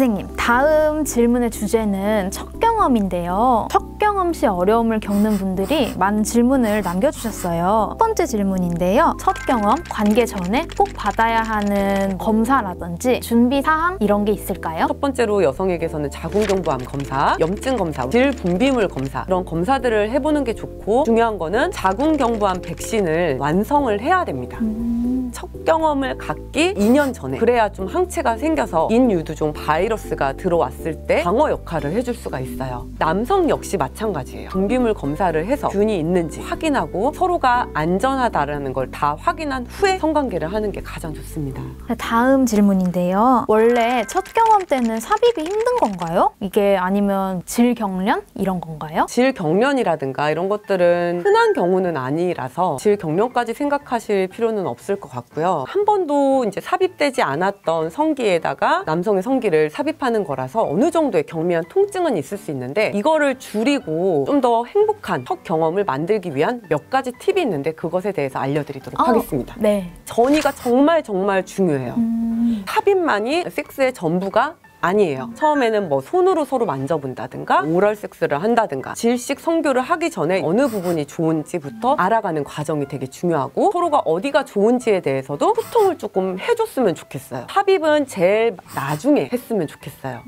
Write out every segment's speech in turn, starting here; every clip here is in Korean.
선생님, 다음 질문의 주제는 첫 경험인데요. 첫 경험 시 어려움을 겪는 분들이 많은 질문을 남겨주셨어요. 첫 번째 질문인데요. 첫 경험, 관계 전에 꼭 받아야 하는 검사라든지 준비사항 이런 게 있을까요? 첫 번째로 여성에게서는 자궁경부암 검사, 염증 검사, 질분비물 검사 그런 검사들을 해보는 게 좋고, 중요한 거는 자궁경부암 백신을 완성을 해야 됩니다. 첫 경험을 갖기 2년 전에, 그래야 좀 항체가 생겨서 인유두종 바이러스가 들어왔을 때 방어 역할을 해줄 수가 있어요. 남성 역시 마찬가지예요. 분비물 검사를 해서 균이 있는지 확인하고 서로가 안전하다는 걸 다 확인한 후에 성관계를 하는 게 가장 좋습니다. 다음 질문인데요. 원래 첫 경험 때는 삽입이 힘든 건가요? 이게 아니면 질경련? 이런 건가요? 질경련이라든가 이런 것들은 흔한 경우는 아니라서 질경련까지 생각하실 필요는 없을 것 같고요. 한 번도 이제 삽입되지 않았던 성기에다가 남성의 성기를 삽입하는 거라서 어느 정도의 경미한 통증은 있을 수 있는데, 이거를 줄이고 좀 더 행복한 첫 경험을 만들기 위한 몇 가지 팁이 있는데 그것에 대해서 알려드리도록 하겠습니다. 네. 전이가 정말 중요해요. 삽입만이 섹스의 전부가 아니에요. 처음에는 뭐 손으로 서로 만져본다든가 오럴 섹스를 한다든가 질식 성교를 하기 전에 어느 부분이 좋은지부터 알아가는 과정이 되게 중요하고, 서로가 어디가 좋은지에 대해서도 소통을 조금 해줬으면 좋겠어요. 삽입은 제일 나중에 했으면 좋겠어요.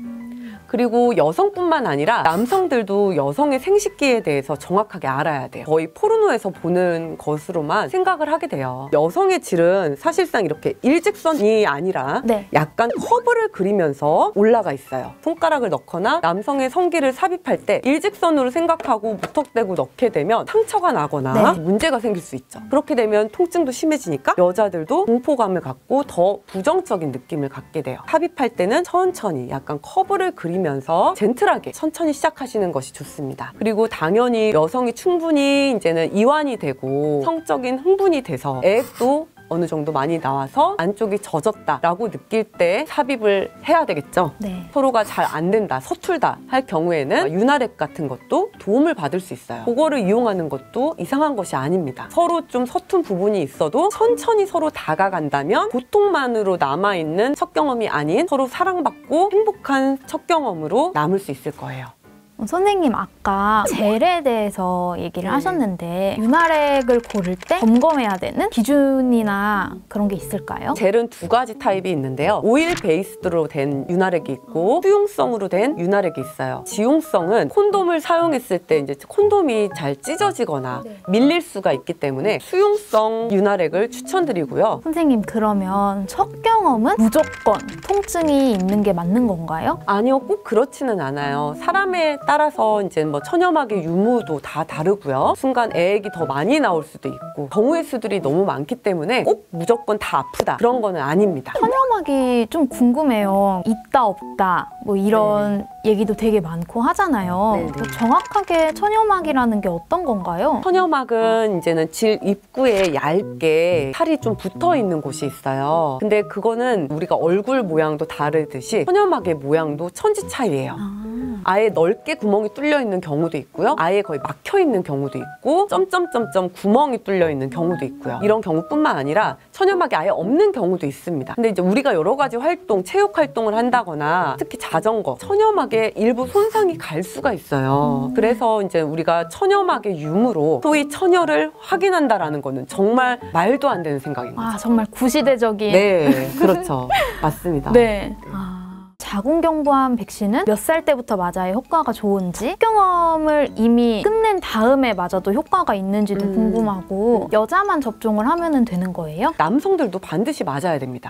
그리고 여성뿐만 아니라 남성들도 여성의 생식기에 대해서 정확하게 알아야 돼요. 거의 포르노에서 보는 것으로만 생각을 하게 돼요. 여성의 질은 사실상 이렇게 일직선이 아니라 약간 커브를 그리면서 올라가 있어요. 손가락을 넣거나 남성의 성기를 삽입할 때 일직선으로 생각하고 무턱대고 넣게 되면 상처가 나거나 문제가 생길 수 있죠. 그렇게 되면 통증도 심해지니까 여자들도 공포감을 갖고 더 부정적인 느낌을 갖게 돼요. 삽입할 때는 천천히 약간 커브를 그리면서 젠틀하게 천천히 시작하시는 것이 좋습니다. 그리고 당연히 여성이 충분히 이제는 이완이 되고 성적인 흥분이 돼서 애도 어느 정도 많이 나와서 안쪽이 젖었다라고 느낄 때 삽입을 해야 되겠죠. 서로가 잘 안 된다, 서툴다 할 경우에는 윤활액 같은 것도 도움을 받을 수 있어요. 그거를 이용하는 것도 이상한 것이 아닙니다. 서로 좀 서툰 부분이 있어도 천천히 서로 다가간다면 고통만으로 남아있는 첫 경험이 아닌 서로 사랑받고 행복한 첫 경험으로 남을 수 있을 거예요. 선생님, 아까 젤에 대해서 얘기를 하셨는데 윤활액을 고를 때 점검해야 되는 기준이나 그런 게 있을까요? 젤은 두 가지 타입이 있는데요. 오일 베이스로 된 윤활액이 있고 수용성으로 된 윤활액이 있어요. 지용성은 콘돔을 사용했을 때 이제 콘돔이 잘 찢어지거나 밀릴 수가 있기 때문에 수용성 윤활액을 추천드리고요. 선생님, 그러면 첫 경험은 무조건 통증이 있는 게 맞는 건가요? 아니요, 꼭 그렇지는 않아요. 사람에 따라서 이제 뭐 천여막의 유무도 다 다르고요. 순간 애액이 더 많이 나올 수도 있고 경우의 수들이 너무 많기 때문에 꼭 무조건 다 아프다 그런 거는 아닙니다. 천여막이 좀 궁금해요. 있다 없다 뭐 이런 얘기도 되게 많고 하잖아요. 정확하게 천여막이라는 게 어떤 건가요? 천여막은 이제는 질 입구에 얇게 살이 좀 붙어 있는 곳이 있어요. 근데 그거는 우리가 얼굴 모양도 다르듯이 천여막의 모양도 천지 차이예요. 아예 넓게 구멍이 뚫려 있는 경우도 있고요. 아예 거의 막혀 있는 경우도 있고 점점점점 구멍이 뚫려 있는 경우도 있고요. 이런 경우뿐만 아니라 천여막이 아예 없는 경우도 있습니다. 근데 이제 우리가 여러 가지 활동, 체육 활동을 한다거나 특히 자전거, 천여막에 일부 손상이 갈 수가 있어요. 그래서 이제 우리가 천여막의 유무로 소위 천여를 확인한다라는 거는 정말 말도 안 되는 생각인 거죠. 정말 구시대적인. 네, 그렇죠. 맞습니다. 자궁경부암 백신은 몇 살 때부터 맞아야 효과가 좋은지, 경험을 이미 끝낸 다음에 맞아도 효과가 있는지도 궁금하고, 여자만 접종을 하면 되는 거예요? 남성들도 반드시 맞아야 됩니다.